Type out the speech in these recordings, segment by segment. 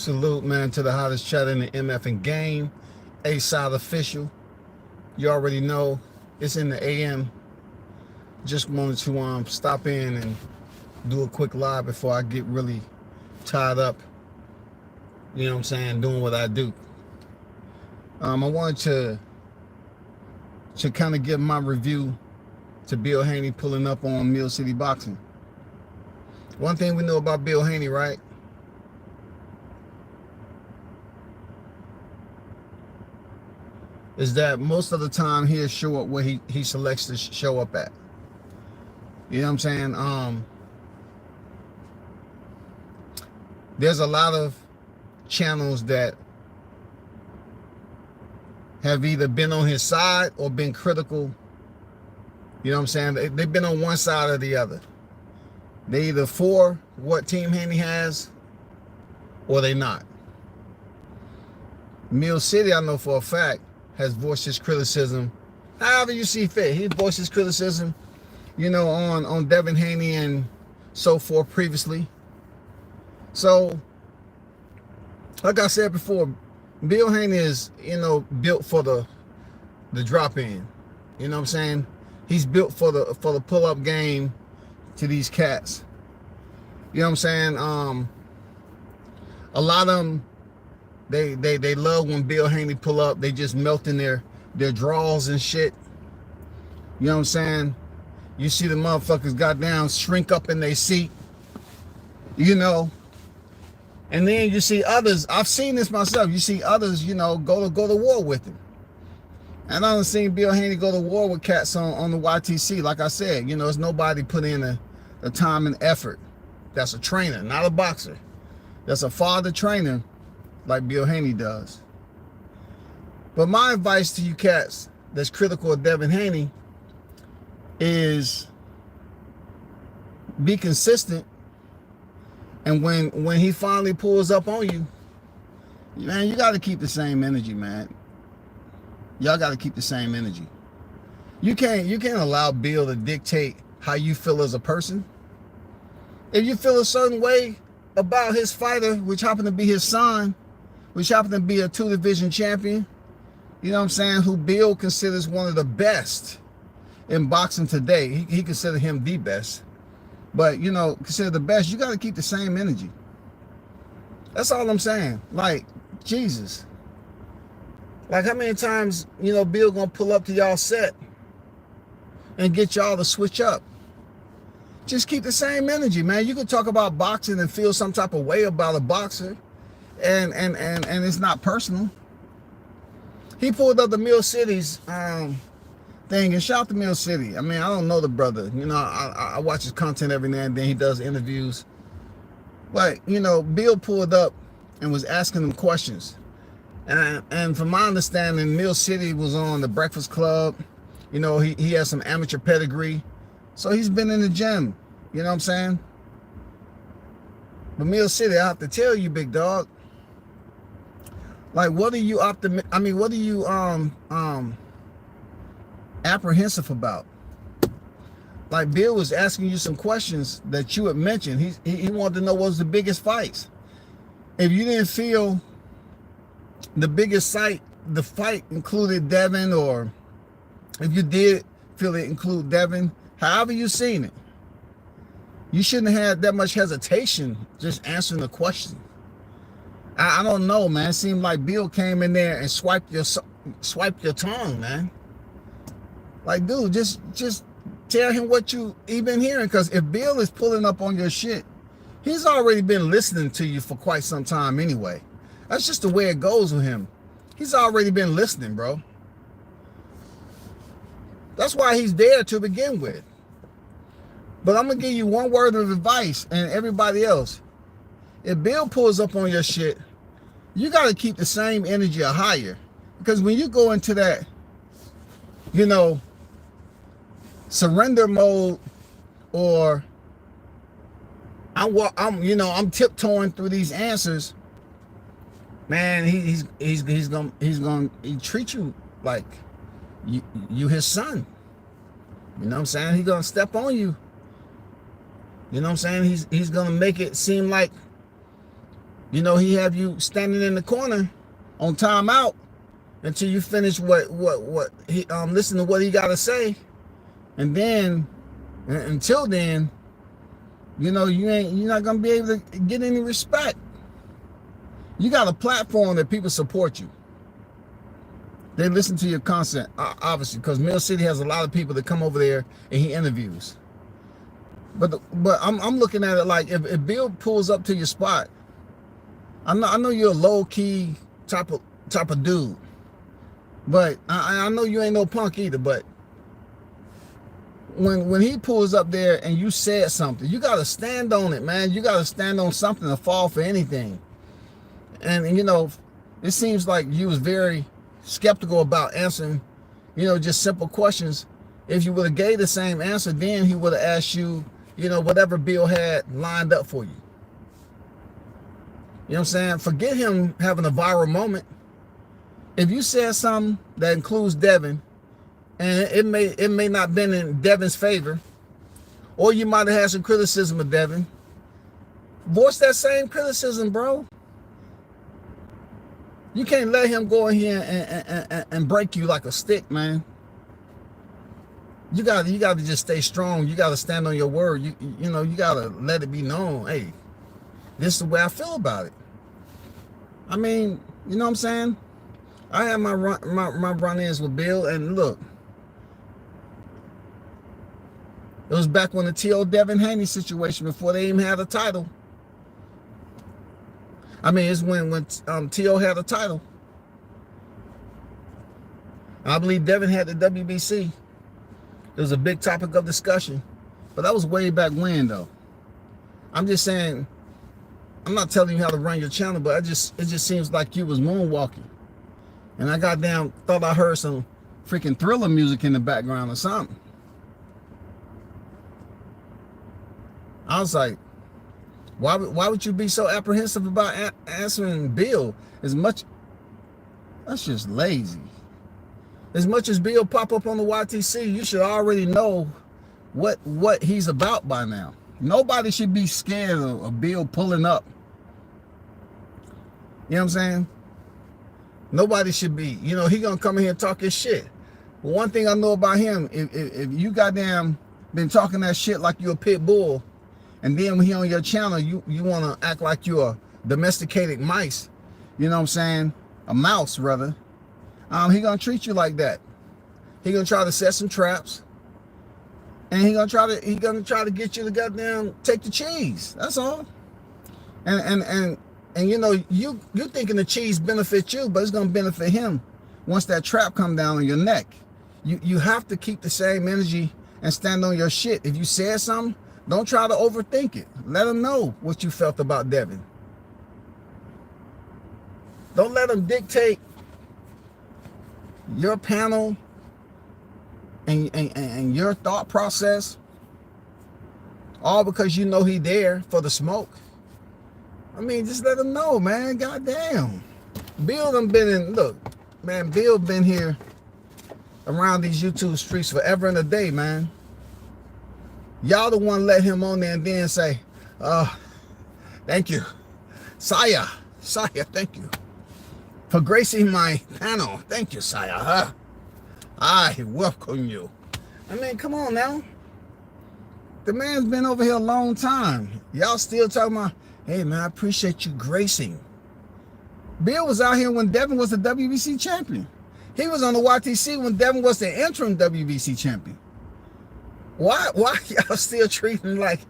Salute, man, to the hottest chat in the MF and game. A-Side official. You already know it's in the AM. Just wanted to stop in and do a quick live before I get really tied up. You know what I'm saying? Doing what I do. I wanted to kind of give my review to Bill Haney pulling up on Mill City Boxing. One thing we know about Bill Haney, right? Is that most of the time he'll show up where he selects to show up at. You know what I'm saying? There's a lot of channels that have either been on his side or been critical. You know what I'm saying? They've been on one side or the other. They either for what Team Haney has or they not. Mill City, I know for a fact, has voiced his criticism however you see fit. He voiced his criticism, you know, on Devin Haney and so forth previously. So, like I said before, Bill Haney is, you know, built for the drop-in. You know what I'm saying? He's built for the pull-up game to these cats. You know what I'm saying? A lot of them, they love when Bill Haney pull up. They just melt in their draws and shit. You know what I'm saying? You see the motherfuckers goddamn shrink up in their seat. You know. And then you see others. I've seen this myself. You see others, you know, go to war with him. And I done seen Bill Haney go to war with cats on the YTC. Like I said, you know, it's nobody put in the time and effort. That's a trainer, not a boxer. That's a father trainer like Bill Haney does. But my advice to you cats that's critical of Devin Haney is be consistent. And when he finally pulls up on you, man, you got to keep the same energy, man. Y'all got to keep the same energy. You can't allow Bill to dictate how you feel as a person. If you feel a certain way about his fighter, which happened to be his son, which happened to be a 2-division champion, you know what I'm saying, who Bill considers one of the best in boxing today. He considered him the best. But, you know, consider the best. You got to keep the same energy. That's all I'm saying. Like, Jesus. Like, how many times, you know, Bill gonna pull up to y'all set and get y'all to switch up? Just keep the same energy, man. You can talk about boxing and feel some type of way about a boxer, and it's not personal. He pulled up the Mill City's thing, and shout out to Mill City. I mean, I don't know the brother. You know, I watch his content every now and then. He does interviews. But, you know, Bill pulled up and was asking him questions. And from my understanding, Mill City was on the Breakfast Club. You know, he has some amateur pedigree. So he's been in the gym. You know what I'm saying? But Mill City, I have to tell you, big dog. Like, what are you what are you apprehensive about? Like, Bill was asking you some questions that you had mentioned. He wanted to know what was the biggest fights. If you didn't feel the biggest the fight included Devin, or if you did feel it include Devin, however you seen it, you shouldn't have had that much hesitation just answering the question. I don't know, man. It seemed like Bill came in there and swiped your tongue, man. Like, dude, just tell him what you been hearing. Because if Bill is pulling up on your shit, he's already been listening to you for quite some time anyway. That's just the way it goes with him. He's already been listening, bro. That's why he's there to begin with. But I'm going to give you one word of advice, and everybody else. If Bill pulls up on your shit, you got to keep the same energy or higher. Because when you go into that, you know, surrender mode, or I'm tiptoeing through these answers, man, he's gonna treat you like you his son. You know what I'm saying? He's gonna step on you. You know what I'm saying? He's gonna make it seem like You know, he have you standing in the corner on timeout until you finish what he listen to what he got to say, and then until then, you know, you're not gonna be able to get any respect. You got a platform that people support you. They listen to your content, obviously, because Mill City has a lot of people that come over there and he interviews. But I'm looking at it like if Bill pulls up to your spot, I know you're a low key type of dude, but I know you ain't no punk either. But when he pulls up there and you said something, you gotta stand on it, man. You gotta stand on something to fall for anything. And you know, it seems like you was very skeptical about answering, you know, just simple questions. If you would have gave the same answer, then he would have asked you, you know, whatever Bill had lined up for you. You know what I'm saying? Forget him having a viral moment. If you said something that includes Devin, and it may not been in Devin's favor, or you might have had some criticism of Devin, voice that same criticism, bro. You can't let him go in here and break you like a stick, man. You got to just stay strong. You got to stand on your word. You know, you got to let it be known. Hey, this is the way I feel about it. I mean, you know what I'm saying? I had my run-ins with Bill, and look, it was back when the T.O. Devin Haney situation, before they even had a title. I mean, it's when T.O. had a title. I believe Devin had the WBC. It was a big topic of discussion. But that was way back when, though. I'm just saying, I'm not telling you how to run your channel, but it just seems like you was moonwalking. And I goddamn thought I heard some freaking Thriller music in the background or something. I was like, why would you be so apprehensive about answering Bill? That's just lazy. As much as Bill pop up on the YTC, you should already know what he's about by now. Nobody should be scared of Bill pulling up. You know what I'm saying? Nobody should be. You know, he gonna come in here and talk his shit. But one thing I know about him, if you goddamn been talking that shit like you a pit bull, and then when he on your channel, you want to act like you a domesticated mice. You know what I'm saying? A mouse, rather. He going to treat you like that. He going to try to set some traps. And he going to try to get you to goddamn take the cheese. That's all. And you know, you thinking the cheese benefits you, but it's going to benefit him once that trap come down on your neck. You have to keep the same energy and stand on your shit. If you said something, don't try to overthink it. Let him know what you felt about Devin. Don't let him dictate your panel and your thought process, all because you know he there for the smoke. I mean, just let him know, man. Goddamn. Bill done been in, look, man, Bill been here around these YouTube streets forever and a day, man. Y'all the one let him on there and then say, thank you. Saya, thank you for gracing my panel. Thank you, Saya. I welcome you. I mean, come on now. The man's been over here a long time. Y'all still talking about, hey, man, I appreciate you gracing. Bill was out here when Devin was the WBC champion. He was on the YTC when Devin was the interim WBC champion. Why y'all still treating like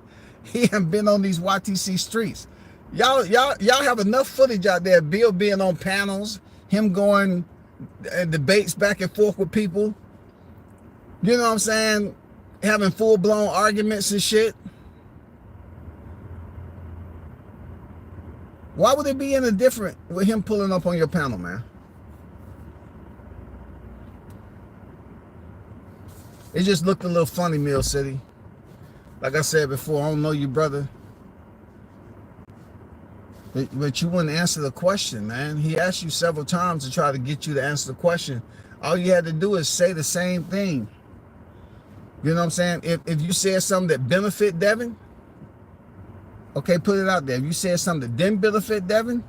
he ain't been on these YTC streets? Y'all have enough footage out there. Bill being on panels, him going debates back and forth with people. You know what I'm saying? Having full-blown arguments and shit. Why would it be any different with him pulling up on your panel, man? It just looked a little funny, Mill City. Like I said before, I don't know you, brother. But you wouldn't answer the question, man. He asked you several times to try to get you to answer the question. All you had to do is say the same thing. You know what I'm saying? If you said something that benefit Devin, Okay, put it out there. If you said something that didn't benefit Devin,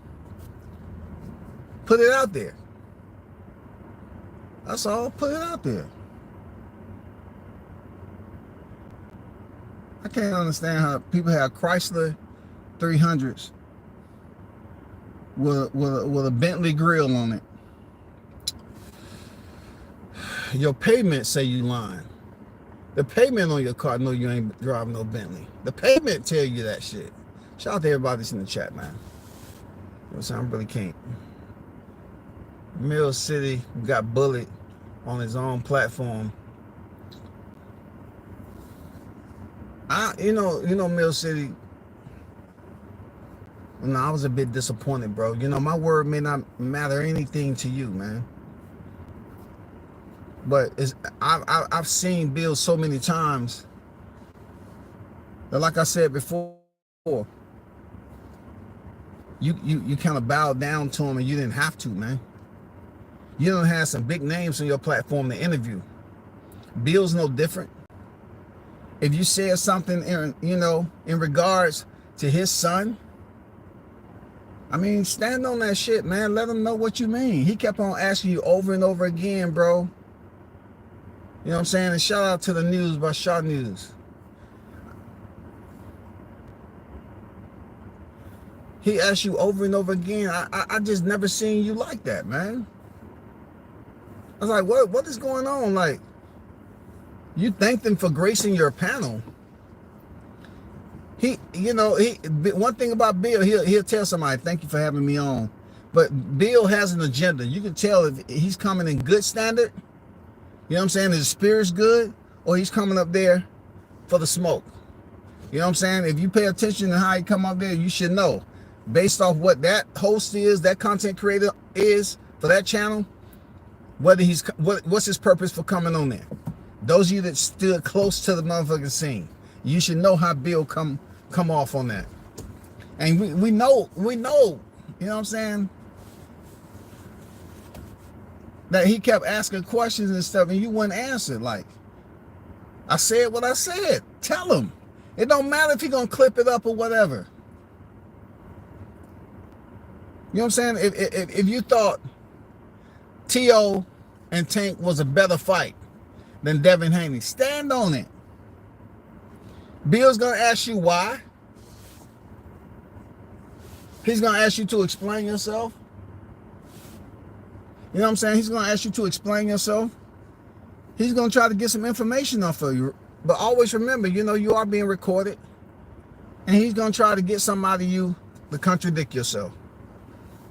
put it out there. That's all. Put it out there. I can't understand how people have Chrysler 300s with a Bentley grill on it. Your pavement say you lying. The pavement on your car know you ain't driving no Bentley. The pavement tell you that shit. Shout out to everybody that's in the chat, man. I really can't. Mill City got bullied on his own platform. You know, Mill City. I was a bit disappointed, bro. You know, my word may not matter anything to you, man. But I've seen Bill so many times that, like I said before, you kind of bowed down to him, and you didn't have to, man. You don't have some big names on your platform to interview. Bill's no different. If you said something in regards to his son, I mean, stand on that shit, man. Let him know what you mean. He kept on asking you over and over again, bro. You know what I'm saying? And shout out to the news by Shaw News. He asked you over and over again. I just never seen you like that, man. I was like, what is going on? Like, you thanked him for gracing your panel. One thing about Bill, he'll tell somebody, thank you for having me on. But Bill has an agenda. You can tell if he's coming in good standard, you know what I'm saying, his spirit's good, or he's coming up there for the smoke. You know what I'm saying? If you pay attention to how he come up there, you should know, based off what that host is, that content creator is for that channel, what's his purpose for coming on there. Those of you that stood close to the motherfucking scene, you should know how Bill come off on that. And we know, you know what I'm saying, that he kept asking questions and stuff, and you wouldn't answer. Like, I said what I said. Tell him. It don't matter if he gonna clip it up or whatever. You know what I'm saying? If you thought T.O. and Tank was a better fight than Devin Haney, stand on it. Bill's gonna ask you why. He's gonna ask you to explain yourself. You know what I'm saying? He's gonna ask you to explain yourself. He's gonna try to get some information off of you. But always remember, you are being recorded. And he's gonna try to get something out of you to contradict yourself.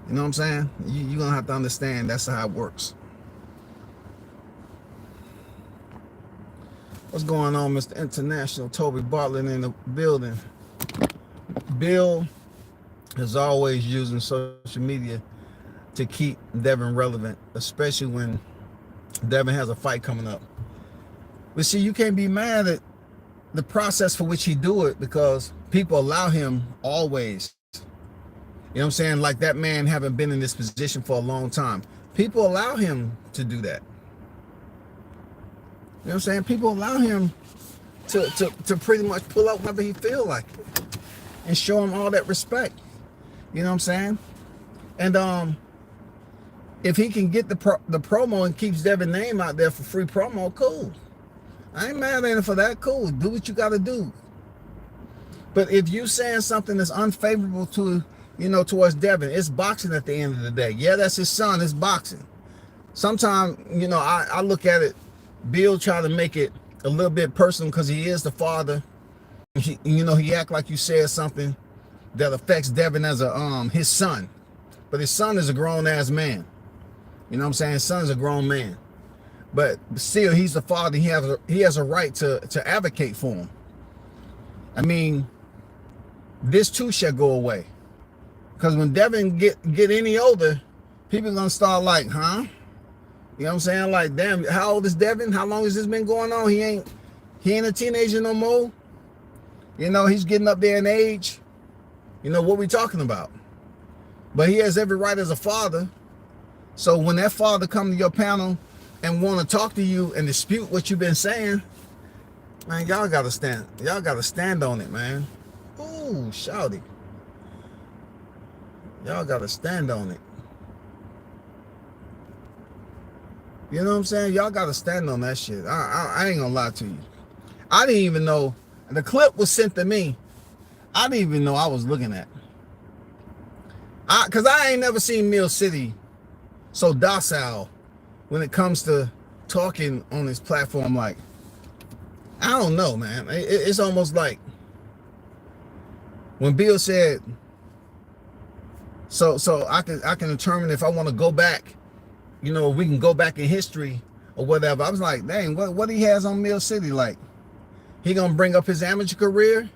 You know what I'm saying? You're gonna have to understand that's how it works. What's going on, Mr. International? Toby Bartlett in the building. Bill is always using social media to keep Devin relevant, especially when Devin has a fight coming up. But see, you can't be mad at the process for which he do it, because people allow him always. You know what I'm saying? Like that man having been in this position for a long time. People allow him to do that. You know what I'm saying? People allow him to pretty much pull out whenever he feel like it and show him all that respect. You know what I'm saying? And if he can get the promo and keeps Devin's name out there for free promo, cool. I ain't mad at him for that. Cool. Do what you got to do. But if you saying something that's unfavorable to, towards Devin, it's boxing at the end of the day. Yeah, that's his son. It's boxing. Sometimes, I look at it, Bill try to make it a little bit personal because he is the father. He act like you said something that affects Devin as his son. But his son is a grown-ass man. You know what I'm saying? His son's a grown man. But still, he's the father. He has a right to advocate for him. I mean, this too shall go away. Because when Devin get any older, people going to start like, huh? You know what I'm saying? Like, damn, how old is Devin? How long has this been going on? He ain't a teenager no more. He's getting up there in age. What we talking about? But he has every right as a father. So when that father come to your panel and want to talk to you and dispute what you've been saying, man, y'all gotta stand on it, man. Ooh. Ooh, shouty. Y'all gotta stand on it. You know what I'm saying? Y'all gotta stand on that shit. I ain't gonna lie to you. I didn't even know. The clip was sent to me. I didn't even know I was looking at. Cause I ain't never seen Mill City so docile when it comes to talking on this platform. Like, I don't know, man. It's almost like when Bill said, so I can determine if I want to go back, you know, we can go back in history or whatever. I was like, dang, what he has on Mill City? Like, he gonna bring up his amateur career?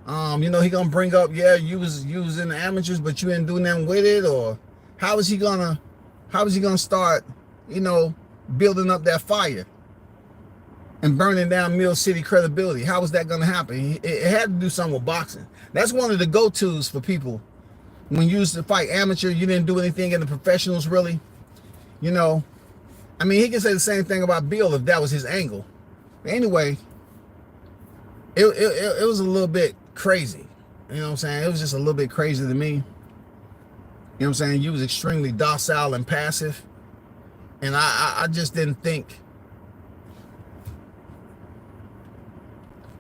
You know, he gonna bring up, yeah, you was in the amateurs, but you didn't do nothing with it, or how is he gonna start, you know, building up that fire and burning down Mill City credibility? How is that gonna happen? It had to do something with boxing. That's one of the go-tos for people. When you used to fight amateur, you didn't do anything in the professionals, really. You know, I mean, he can say the same thing about Bill if that was his angle. But anyway, it was a little bit crazy. You know what I'm saying? It was just a little bit crazy to me. You know what I'm saying? You was extremely docile and passive. And I just didn't think,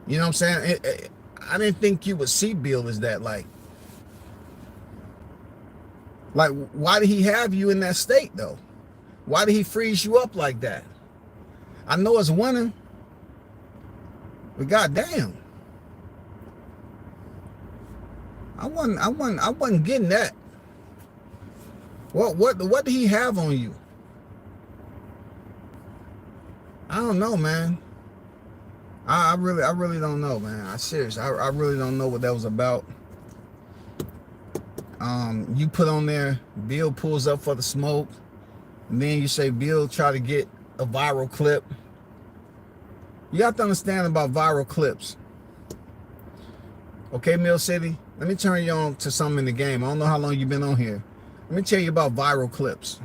you know what I'm saying? I didn't think you would see Bill as that. Like, why did he have you in that state, though? Why did he freeze you up like that? I know it's winter, but goddamn, I wasn't getting that. What did he have on you? I don't know, man. I really don't know, man. I really don't know what that was about. You put on there, Bill pulls up for the smoke, and then you say Bill try to get a viral clip. You have to understand about viral clips. Okay, Mill City, let me turn you on to something in the game. I don't know how long you've been on here. Let me tell you about viral clips.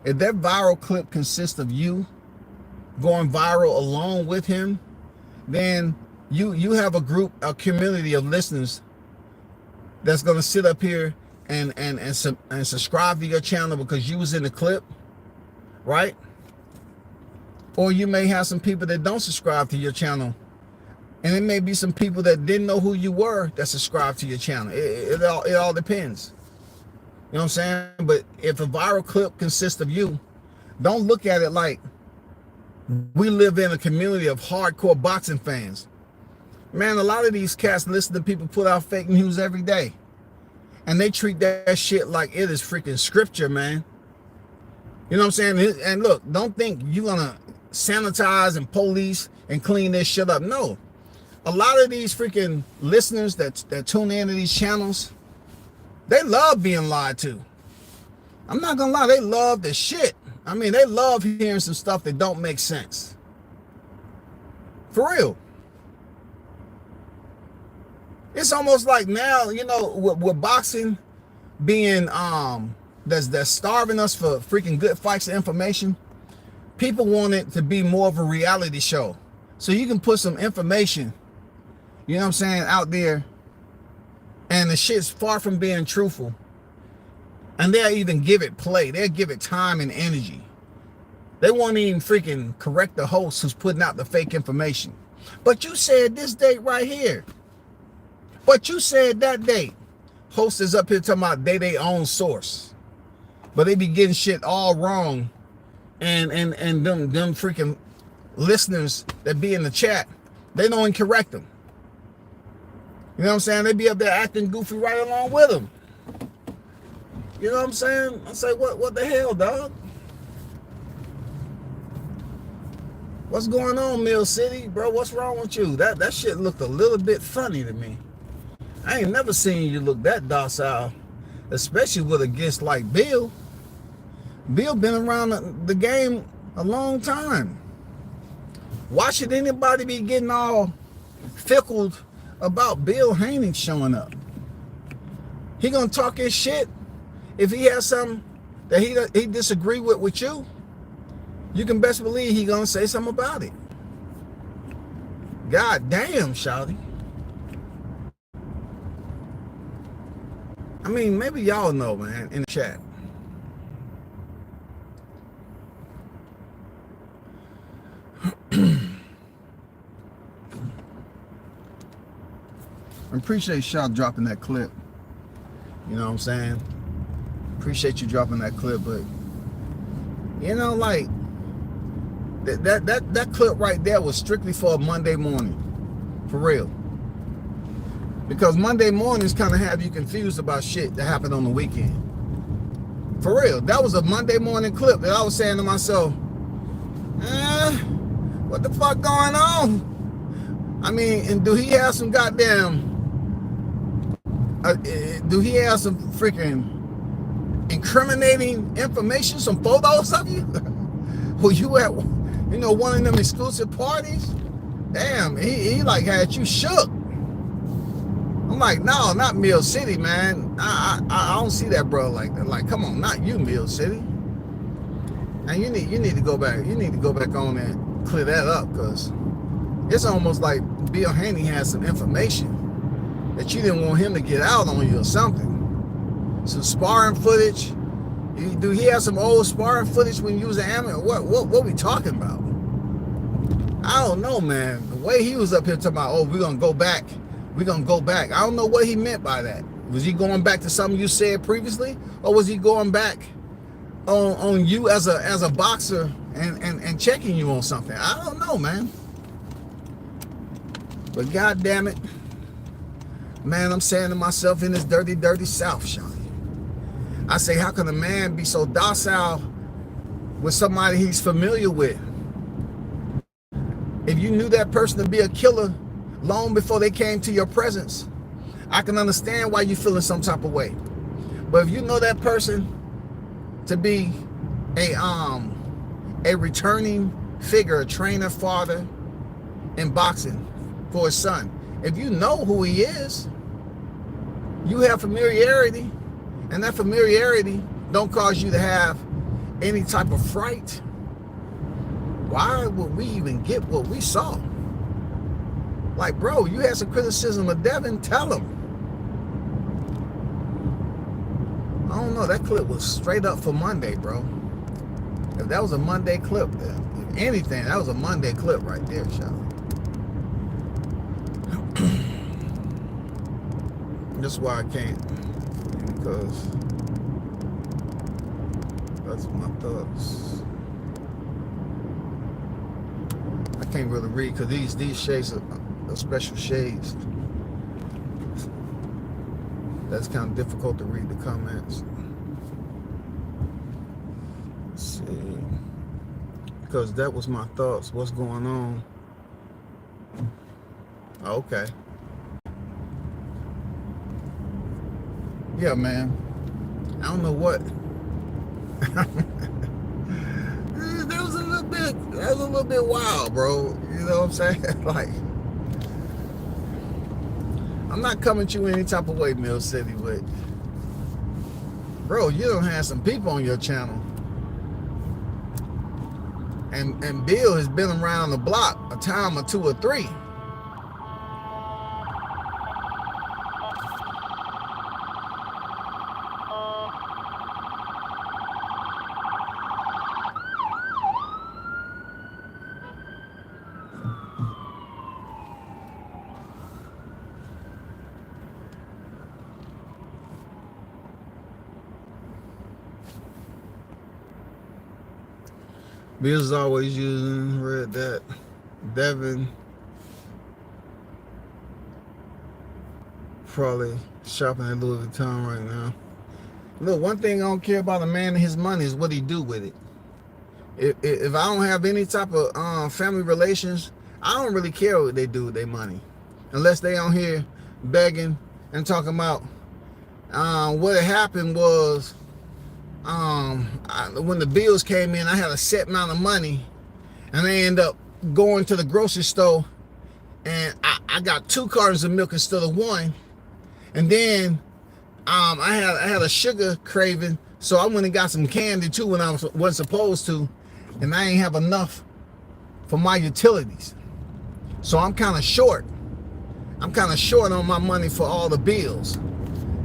If that viral clip consists of you going viral along with him, then you have a group, a community of listeners that's gonna sit up here and subscribe to your channel because you was in the clip, right? Or you may have some people that don't subscribe to your channel, and it may be some people that didn't know who you were that subscribed to your channel. It all depends. You know what I'm saying? But if a viral clip consists of you, don't look at it like we live in a community of hardcore boxing fans. Man, a lot of these cats listen to people put out fake news every day. And they treat that shit like it is freaking scripture, man. You know what I'm saying? And look, don't think you're gonna sanitize and police and clean this shit up. No. A lot of these freaking listeners that tune into these channels, they love being lied to. I'm not gonna lie, they love the shit. I mean, they love hearing some stuff that don't make sense. For real. It's almost like now, you know, with boxing being that's starving us for freaking good fights and information, people want it to be more of a reality show. So you can put some information, you know what I'm saying, out there, and the shit's far from being truthful. And they'll even give it play. They'll give it time and energy. They won't even freaking correct the host who's putting out the fake information. But you said this date right here. But you said that date. Host is up here talking about they own source. But they be getting shit all wrong. And them freaking listeners that be in the chat, they don't even correct them. You know what I'm saying? They be up there acting goofy right along with them. You know what I'm saying? I say, what the hell, dog? What's going on, Mill City? Bro, what's wrong with you? That shit looked a little bit funny to me. I ain't never seen you look that docile, especially with a guest like Bill. Bill been around the game a long time. Why should anybody be getting all fickled about Bill Haney showing up? He gonna talk his shit if he has something that he disagree with you. You can best believe he gonna say something about it. God damn, shawty. I mean, maybe y'all know, man, in the chat. I appreciate y'all dropping that clip. You know what I'm saying? Appreciate you dropping that clip, but you know, like that clip right there was strictly for a Monday morning, for real. Because Monday mornings kind of have you confused about shit that happened on the weekend. For real, that was a Monday morning clip that I was saying to myself, what the fuck going on? I mean, and do he have some goddamn? Do he have some freaking incriminating information, some photos of you? Were you at, you know, one of them exclusive parties? Damn, he like had you shook. I'm like, no, not Mill City, man. I don't see that, bro, like that. Like, come on, not you, Mill City. And you need to go back. You need to go back on and clear that up, because it's almost like Bill Haney has some information that you didn't want him to get out on you or something. Some sparring footage. Do he have some old sparring footage when you was an amateur? What we talking about? I don't know, man. The way he was up here talking about, oh, we're gonna go back. We're gonna go back. I don't know what he meant by that. Was he going back to something you said previously? Or was he going back on you as a boxer and checking you on something? I don't know, man. But god damn it. Man, I'm saying to myself, in this dirty, dirty South, Sean, I say, how can a man be so docile with somebody he's familiar with? If you knew that person to be a killer long before they came to your presence, I can understand why you feeling some type of way. But if you know that person to be a returning figure, a trainer, father in boxing for his son, if you know who he is, you have familiarity, and that familiarity don't cause you to have any type of fright. Why would we even get what we saw? Like, bro, you had some criticism of Devin, tell him. I don't know, that clip was straight up for Monday, bro. If that was a Monday clip, if anything, that was a Monday clip right there, Sean. That's why I can't, because that's my thoughts. I can't really read because these shades are special shades. That's kind of difficult to read the comments. Let's see, because that was my thoughts. What's going on? Okay. Yeah, man. I don't know what. That was a little bit wild, bro. You know what I'm saying? Like, I'm not coming to you any type of way, Mill City, but bro, you don't have some people on your channel. And Bill has been around the block a time or two or three. Bill's always using, read that. Devin probably shopping at Louis Vuitton right now. Look, one thing I don't care about a man and his money is what he do with it. If I don't have any type of family relations, I don't really care what they do with their money. Unless they on here begging and talking about what had happened was when the bills came in, I had a set amount of money, and I ended up going to the grocery store, and I got 2 cartons of milk instead of 1, and then I had a sugar craving, so I went and got some candy too when I wasn't supposed to, and I ain't have enough for my utilities, so I'm kind of short. I'm kind of short on my money for all the bills.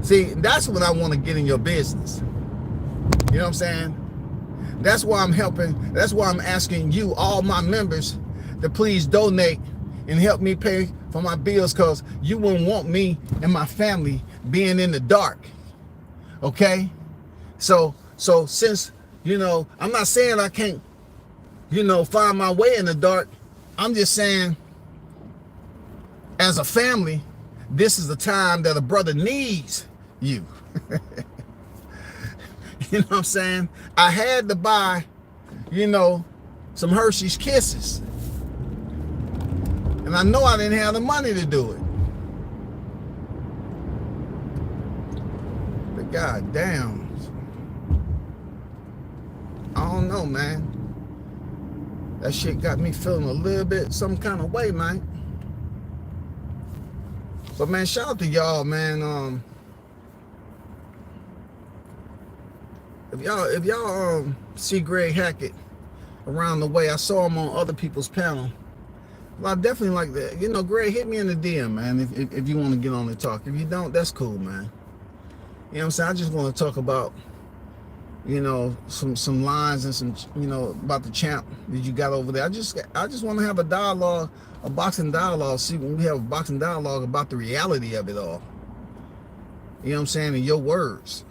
See, that's when I want to get in your business. You know what I'm saying? That's why I'm helping. That's why I'm asking you, all my members, to please donate and help me pay for my bills, because you wouldn't want me and my family being in the dark. Okay? So since, I'm not saying I can't, find my way in the dark. I'm just saying, as a family, this is the time that a brother needs you. You know what I'm saying? I had to buy, some Hershey's Kisses. And I know I didn't have the money to do it. But goddamn, I don't know, man. That shit got me feeling a little bit some kind of way, man. But man, shout out to y'all, man. If y'all see Greg Hackett around the way, I saw him on other people's panel. Well, I definitely like that. Greg, hit me in the DM, man, if you want to get on and talk. If you don't, that's cool, man. You know what I'm saying? I just want to talk about, some lines and some, about the champ that you got over there. I just want to have a dialogue, a boxing dialogue. See, when we have a boxing dialogue about the reality of it all. You know what I'm saying? In your words.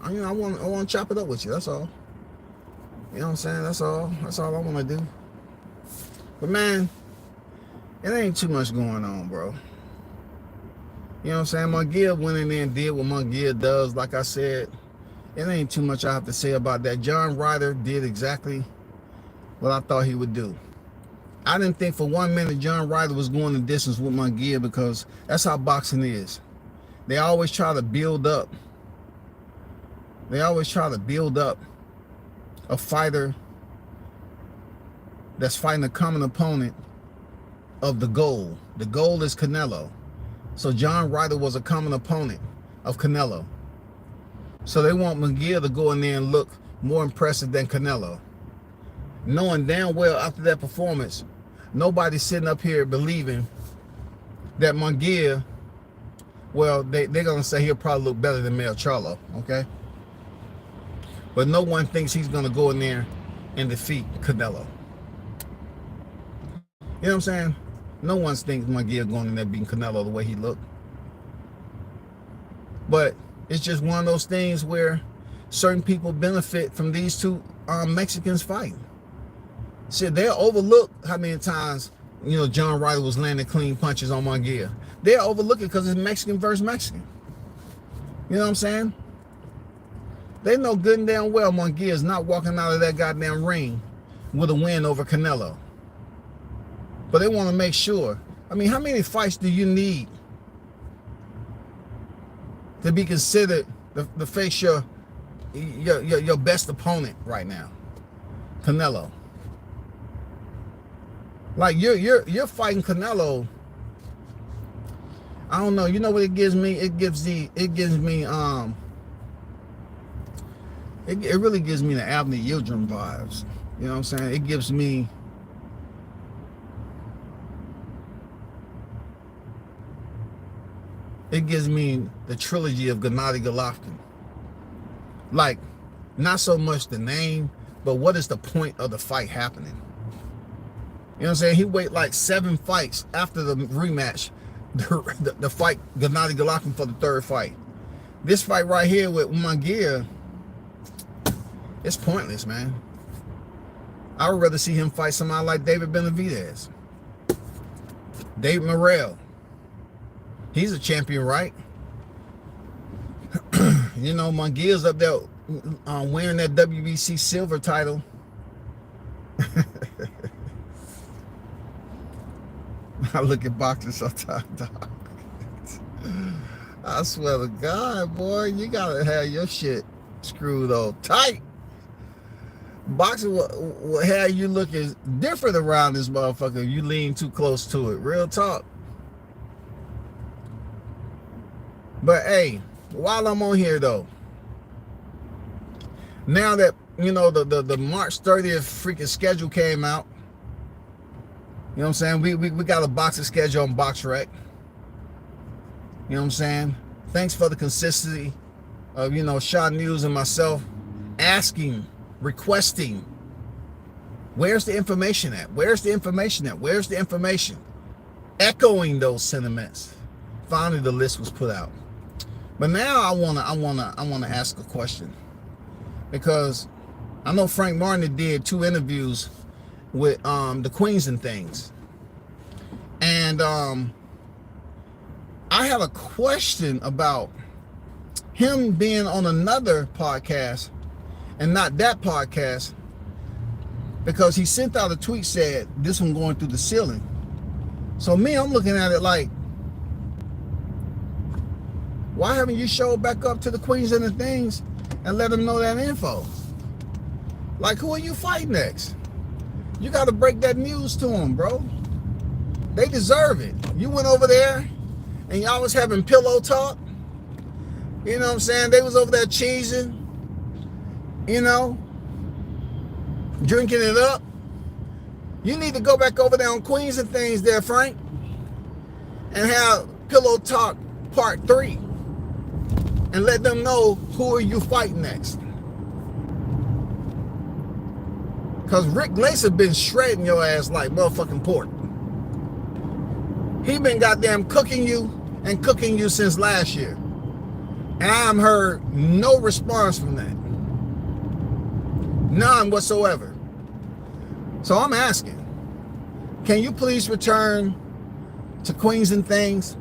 I want to chop it up with you. That's all. You know what I'm saying? That's all I want to do. But man, it ain't too much going on, bro. You know what I'm saying? Munguia went in there and did what Munguia does. Like I said, it ain't too much I have to say about that. John Ryder did exactly what I thought he would do. I didn't think for 1 minute John Ryder was going the distance with Munguia, because that's how boxing is. They always try to build up. They always try to build up a fighter that's fighting a common opponent of the goal. The goal is Canelo. So John Ryder was a common opponent of Canelo. So they want Munguia to go in there and look more impressive than Canelo. Knowing damn well after that performance, nobody's sitting up here believing that Munguia, well, they're going to say he'll probably look better than Mel Charlo, okay? But no one thinks he's going to go in there and defeat Canelo. You know what I'm saying? No one thinks Munguia going in there beating Canelo the way he looked. But it's just one of those things where certain people benefit from these two Mexicans fighting. Shit, they'll overlook how many times, John Ryder was landing clean punches on Munguia. They'll overlook it because it's Mexican versus Mexican. You know what I'm saying? They know good and damn well Munguia is not walking out of that goddamn ring with a win over Canelo. But they want to make sure. I mean, how many fights do you need to be considered to face your best opponent right now, Canelo? Like you're fighting Canelo. I don't know. You know what it gives me? It really gives me the Abney Yildirim vibes. You know what I'm saying? It gives me the trilogy of Gennady Golovkin. Like, not so much the name, but what is the point of the fight happening? You know what I'm saying? He waited like 7 fights after the rematch, the fight Gennady Golovkin for the 3rd fight. This fight right here with Munguia, it's pointless, man. I would rather see him fight somebody like David Benavidez. David Morrell. He's a champion, right? Munguia's up there wearing that WBC silver title. I look at boxing sometimes, dog. I swear to God, boy, you gotta have your shit screwed on tight. Boxing will have you looking different around this motherfucker if you lean too close to it. Real talk. But hey, while I'm on here though, now that the March 30th freaking schedule came out, you know what I'm saying? We got a boxing schedule on BoxRec. You know what I'm saying? Thanks for the consistency of, Shot News and myself asking, requesting, where's the information at? Where's the information at? Where's the information? Echoing those sentiments. Finally, the list was put out. But now I wanna ask a question, because I know Frank Martin did 2 interviews with the Queens and things, and I had a question about him being on another podcast and not that podcast, because he sent out a tweet, said this one going through the ceiling. So I'm looking at it like, why haven't you showed back up to the Queens and the things and let them know that info? Like, who are you fighting next? You got to break that news to them, bro. They deserve it. You went over there and y'all was having pillow talk. You know what I'm saying? They was over there cheesing, drinking it up. You need to go back over there on Queens and things there, Frank, and have pillow talk part 3 and let them know who are you fighting next. Because Rick Glaser been shredding your ass like motherfucking pork. He been goddamn cooking you since last year. And I haven't heard no response from that. None whatsoever. So I'm asking, can you please return to Queens and things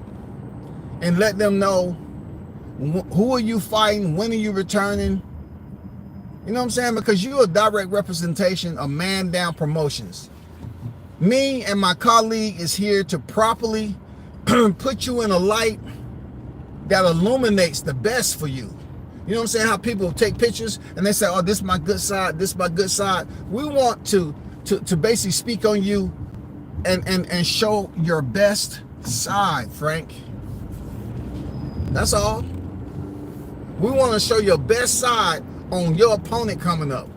and let them know who are you fighting, when are you returning? You know what I'm saying? Because you're a direct representation of Man Down Promotions. Me and my colleague is here to properly put you in a light that illuminates the best for you. You know what I'm saying? How people take pictures and they say, oh, this is my good side, this is my good side. We want to basically speak on you and show your best side, Frank. That's all. We want to show your best side on your opponent coming up.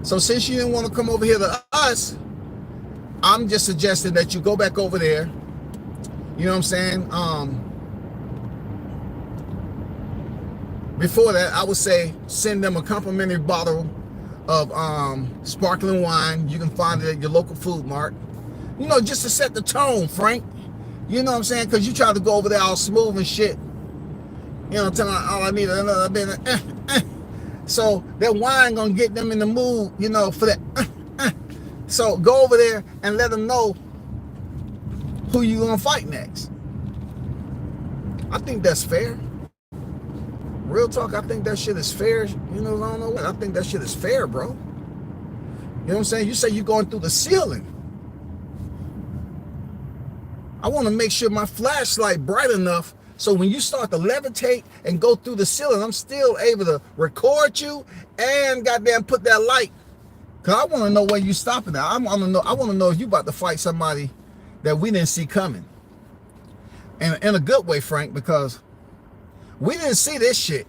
So since you didn't want to come over here to us, I'm just suggesting that you go back over there. You know what I'm saying? Before that, I would say send them a complimentary bottle of sparkling wine. You can find it at your local food mart. Just to set the tone, Frank. You know what I'm saying? Because you try to go over there all smooth and shit. Tell me all I need is another bit. So that wine gonna get them in the mood, for that. So go over there and let them know who you gonna fight next. I think that's fair. Real talk, I think that shit is fair. I don't know what. I think that shit is fair, bro. You know what I'm saying? You say you're going through the ceiling. I want to make sure my flashlight bright enough so when you start to levitate and go through the ceiling, I'm still able to record you and goddamn put that light. Cause I want to know where you stopping at. I want to know if you about to fight somebody that we didn't see coming. And in a good way, Frank, because we didn't see this shit.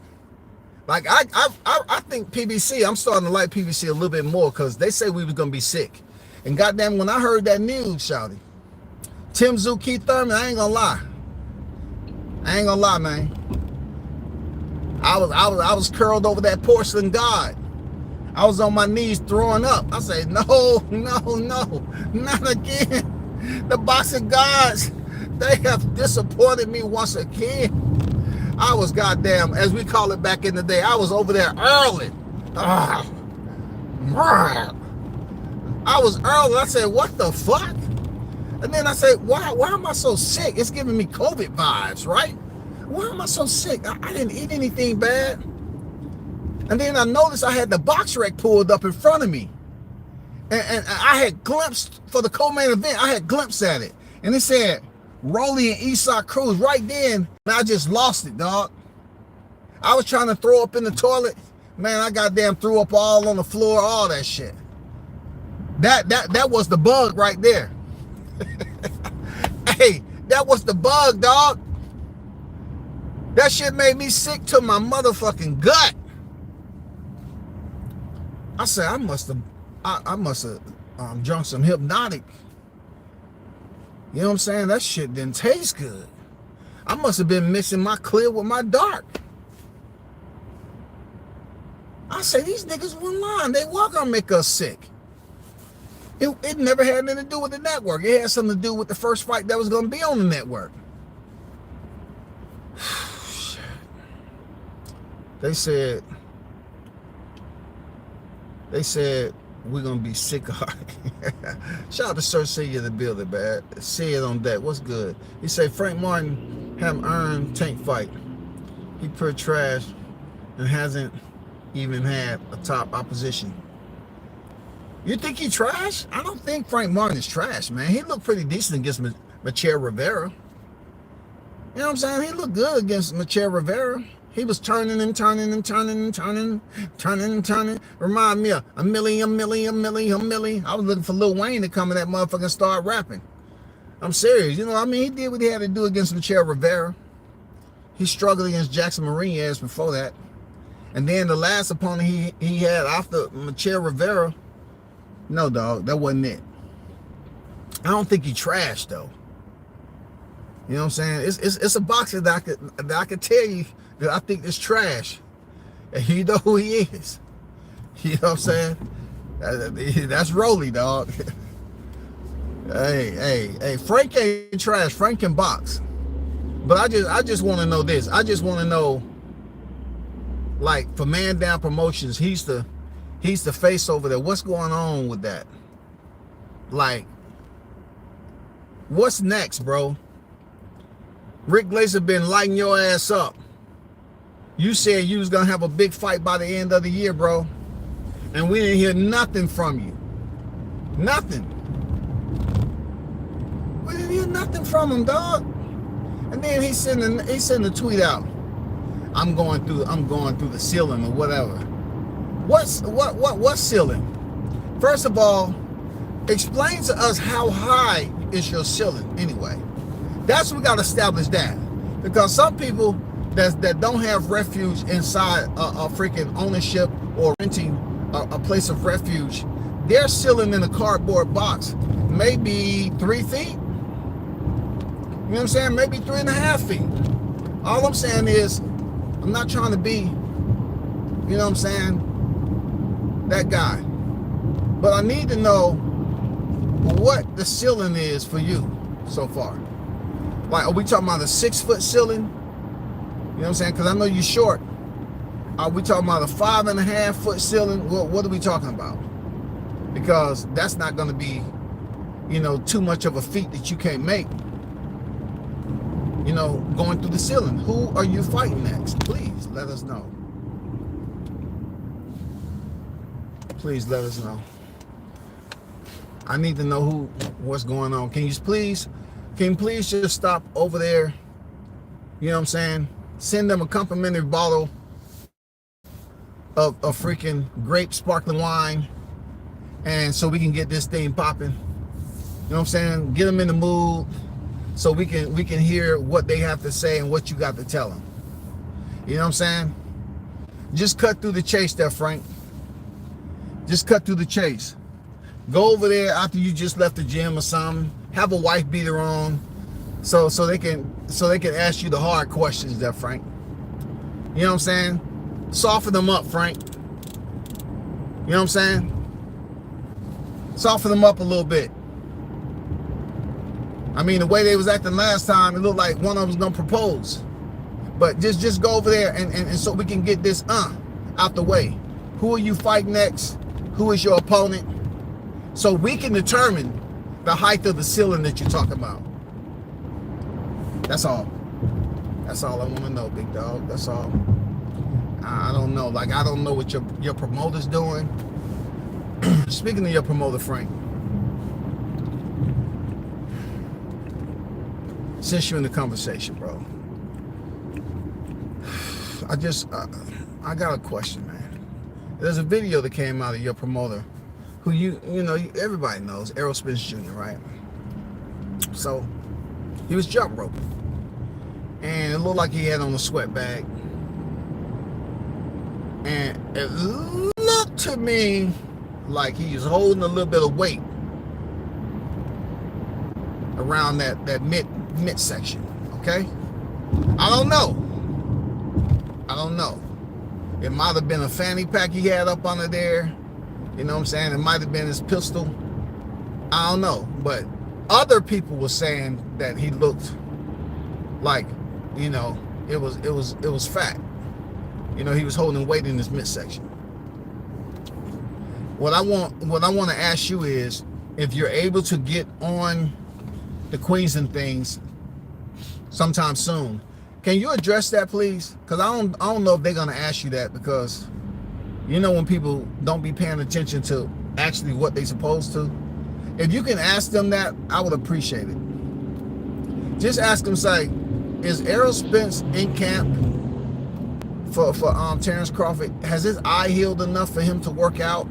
Like I think PBC, I'm starting to like PBC a little bit more because they say we was gonna be sick. And goddamn, when I heard that news, shouty, Tim Zoo, Keith Thurman, I ain't gonna lie, man. I was curled over that porcelain god. I was on my knees throwing up. I said, no, not again. The boxing gods, they have disappointed me once again. I was goddamn, as we call it back in the day, I was over there early. I was early. I said, what the fuck? And then I said, why am I so sick? It's giving me COVID vibes, right? Why am I so sick? I didn't eat anything bad. And then I noticed I had the box rack pulled up in front of me. And I had glimpsed, for the co-main event, I had glimpsed at it. And it said, Rolly and Esau Cruz right then. And I just lost it, dog. I was trying to throw up in the toilet. Man, I goddamn threw up all on the floor, all that shit. That was the bug right there. Hey, that was the bug, dog. That shit made me sick to my motherfucking gut. I said, I must have drunk some hypnotic. You know what I'm saying? That shit didn't taste good. I must have been mixing my clear with my dark. I say, these niggas one line. They walk gonna make us sick. It never had anything to do with the network. It had something to do with the first fight that was gonna be on the network. They said we're gonna be sick of it. Shout out to Sir City of the building, man. See it on deck. What's good? He said Frank Martin haven't earned tank fight. He pure trash and hasn't even had a top opposition. You think he trash? I don't think Frank Martin is trash, man. He looked pretty decent against Michelle Rivera. You know what I'm saying? He looked good against Michelle Rivera. He was turning and turning and turning and turning, turning and turning. Remind me of a million. I was looking for Lil Wayne to come in that motherfucker and start rapping. I'm serious. You know, I mean, he did what he had to do against Michelle Rivera. He struggled against Jackson Martinez before that. And then the last opponent he had after Michelle Rivera, no, dog, that wasn't it. I don't think he trashed, though. You know what I'm saying? It's a boxer that I could tell you that I think is trash. And you know who he is. You know what I'm saying? That's Rolly, dog. Hey, Frank ain't trash. Frank can box. But I just want to know this. I just want to know, like, for Man Down Promotions, he's the face over there. What's going on with that? Like, what's next, bro? Rick Glazer been lighting your ass up. You said you was gonna have a big fight by the end of the year, bro. And we didn't hear nothing from you. Nothing. We didn't hear nothing from him, dog. And then he sent a tweet out. I'm going through the ceiling or whatever. What's ceiling? First of all, explain to us how high is your ceiling anyway. That's what we got to establish that. Because some people that don't have refuge inside a freaking ownership or renting a place of refuge, their ceiling in a cardboard box may be 3 feet. You know what I'm saying? Maybe 3.5 feet. All I'm saying is, I'm not trying to be, you know what I'm saying, that guy. But I need to know what the ceiling is for you so far. Like, are we talking about a 6-foot ceiling? You know what I'm saying? Because I know you're short. Are we talking about a 5.5-foot ceiling? What are we talking about? Because that's not going to be, you know, too much of a feat that you can't make. You know, going through the ceiling. Who are you fighting next? Please let us know. Please let us know. I need to know what's going on. Can you please just stop over there? You know what I'm saying? Send them a complimentary bottle of freaking grape sparkling wine, and so we can get this thing popping. You know what I'm saying? Get them in the mood so we can hear what they have to say and what you got to tell them. You know what I'm saying? Just cut through the chase there, Frank. Just cut through the chase. Go over there after you just left the gym or something. Have a wife beater on, so they can ask you the hard questions there, Frank. You know what I'm saying? Soften them up, Frank. You know what I'm saying? Soften them up a little bit. I mean, the way they was acting last time, it looked like one of them was gonna propose. But just go over there and so we can get this out the way. Who are you fighting next? Who is your opponent? So we can determine the height of the ceiling that you're talking about. That's all. That's all I want to know, big dog. That's all. I don't know. Like, I don't know what your promoter's doing. Speaking of your promoter, Frank, since you're in the conversation, bro, I got a question, man. There's a video that came out of your promoter, who you know, everybody knows, Errol Spence Jr., right? So he was jump roping, and it looked like he had on a sweat bag, and it looked to me like he was holding a little bit of weight around that mid section, okay? I don't know. I don't know. It might have been a fanny pack he had up under there. You know what I'm saying? It might have been his pistol. I don't know. But other people were saying that he looked like, you know, it was fat. You know, he was holding weight in his midsection. What I want to ask you is, if you're able to get on the Queens and things sometime soon, can you address that, please? Because I don't know if they're gonna ask you that, because you know when people don't be paying attention to actually what they supposed to. If you can ask them that, I would appreciate it. Just ask them, say, is Errol Spence in camp for Terrence Crawford? Has his eye healed enough for him to work out?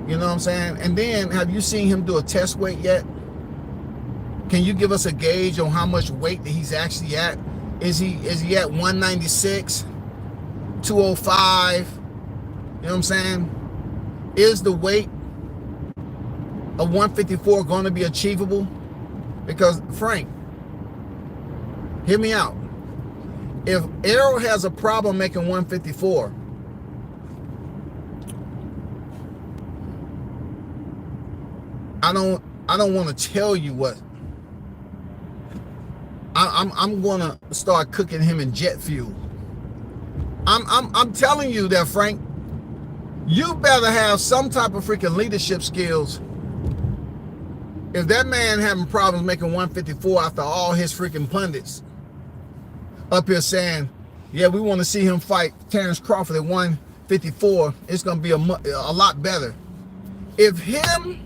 You know what I'm saying? And then, have you seen him do a test weight yet? Can you give us a gauge on how much weight that he's actually at? Is he at 196, 205? You know what I'm saying? Is the weight of 154 going to be achievable? Because, Frank, hear me out. If Errol has a problem making 154, I don't want to tell you what. I'm gonna start cooking him in jet fuel. I'm telling you that, Frank. You better have some type of freaking leadership skills. If that man having problems making 154 after all his freaking pundits up here saying, yeah, we want to see him fight Terrence Crawford at 154, it's gonna be a lot better. If him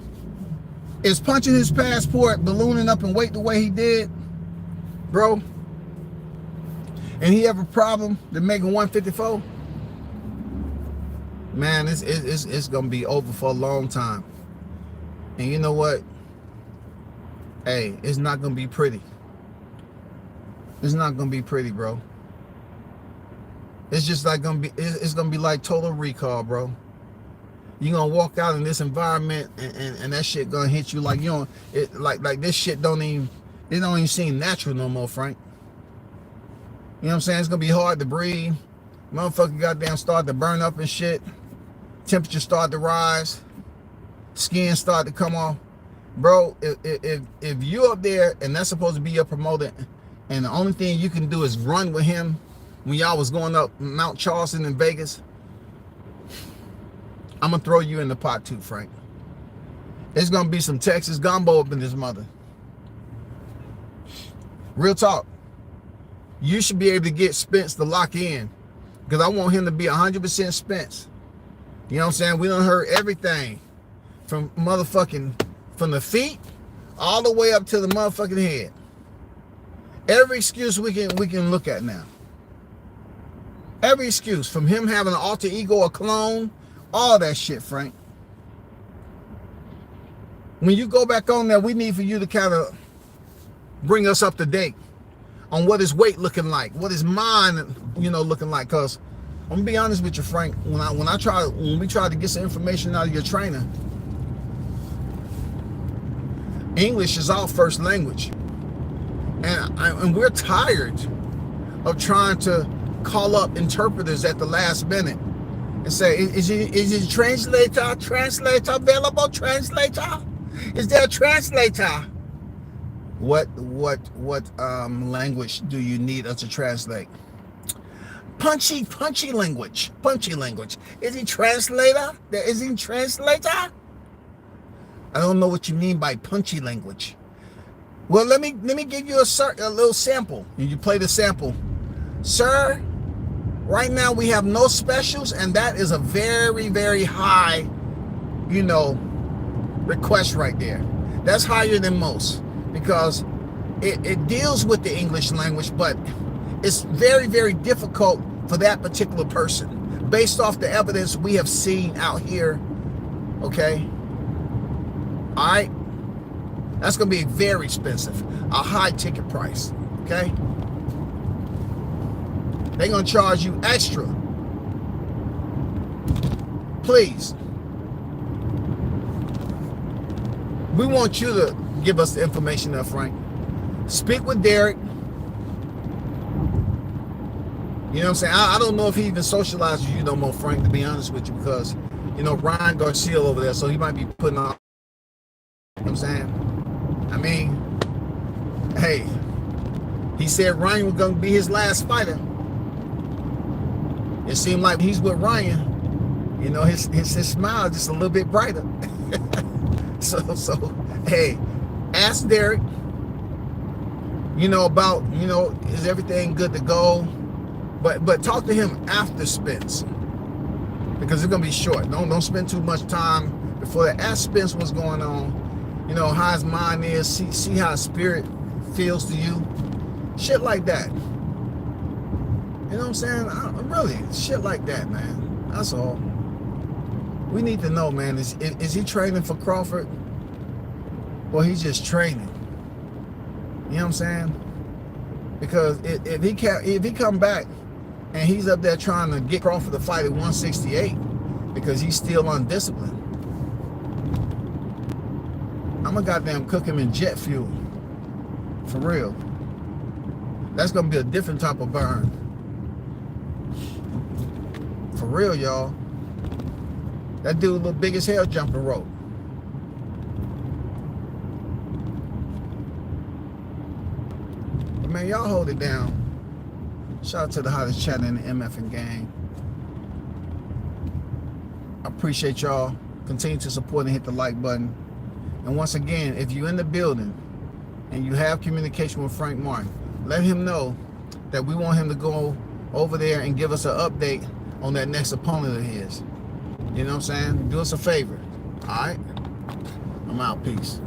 is punching his passport, ballooning up in weight the way he did, bro, and he have a problem to making 154, man, it's gonna be over for a long time. And you know what? Hey, it's not gonna be pretty. It's not gonna be pretty, bro. It's just like it's gonna be like Total Recall, bro. You're gonna walk out in this environment and that shit gonna hit you like, you know, like this shit don't even seem natural no more, Frank. You know what I'm saying? It's gonna be hard to breathe. Motherfucker goddamn start to burn up and shit. Temperature start to rise. Skin start to come off. Bro, if you up there and that's supposed to be your promoter, and the only thing you can do is run with him when y'all was going up Mount Charleston in Vegas, I'm gonna throw you in the pot too, Frank. It's gonna be some Texas gumbo up in this mother. Real talk. You should be able to get Spence to lock in, because I want him to be 100% Spence. You know what I'm saying? We done heard everything from the feet all the way up to the motherfucking head. Every excuse we can look at now. Every excuse, from him having an alter ego, a clone, all that shit, Frank. When you go back on there, we need for you to kind of bring us up to date on what his weight looking like, what his mind, you know, looking like. Cause I'm gonna be honest with you, Frank. When we tried to get some information out of your trainer, English is our first language, and we're tired of trying to call up interpreters at the last minute and say, is it translator available? Translator? Is there a translator? What language do you need us to translate? Punchy language. Is he translator? Is he translator? I don't know what you mean by punchy language. Well, let me give you a little sample. You play the sample. Sir, right now we have no specials, and that is a very, very high, you know, request right there. That's higher than most, because it deals with the English language, but it's very, very difficult for that particular person based off the evidence we have seen out here. Okay? All right? That's going to be very expensive, a high ticket price. Okay? They're going to charge you extra. Please. We want you to give us the information up, Frank. Speak with Derek. You know what I'm saying? I don't know if he even socializes you no more, Frank, to be honest with you, because, you know, Ryan Garcia over there, so he might be putting on, you know what I'm saying? I mean, hey, he said Ryan was going to be his last fighter. It seemed like he's with Ryan. You know, his smile just a little bit brighter. So, hey, ask Derek, you know, about, you know, is everything good to go? But talk to him after Spence, because it's gonna be short. Don't spend too much time before that. Ask Spence what's going on, you know, how his mind is, see how his spirit feels to you, shit like that. You know what I'm saying? Really, shit like that, man. That's all. We need to know, man. Is he training for Crawford, or he's just training? You know what I'm saying? Because if he come back and he's up there trying to get Crawford to fight at 168 because he's still undisciplined, I'm gonna goddamn cook him in jet fuel. For real. That's gonna be a different type of burn. For real, y'all. That dude look big as hell jumping rope. But man, y'all hold it down. Shout out to the hottest chat in the MFing gang. I appreciate y'all. Continue to support and hit the like button. And once again, if you're in the building and you have communication with Frank Martin, let him know that we want him to go over there and give us an update on that next opponent of his. You know what I'm saying? Do us a favor. All right? I'm out. Peace.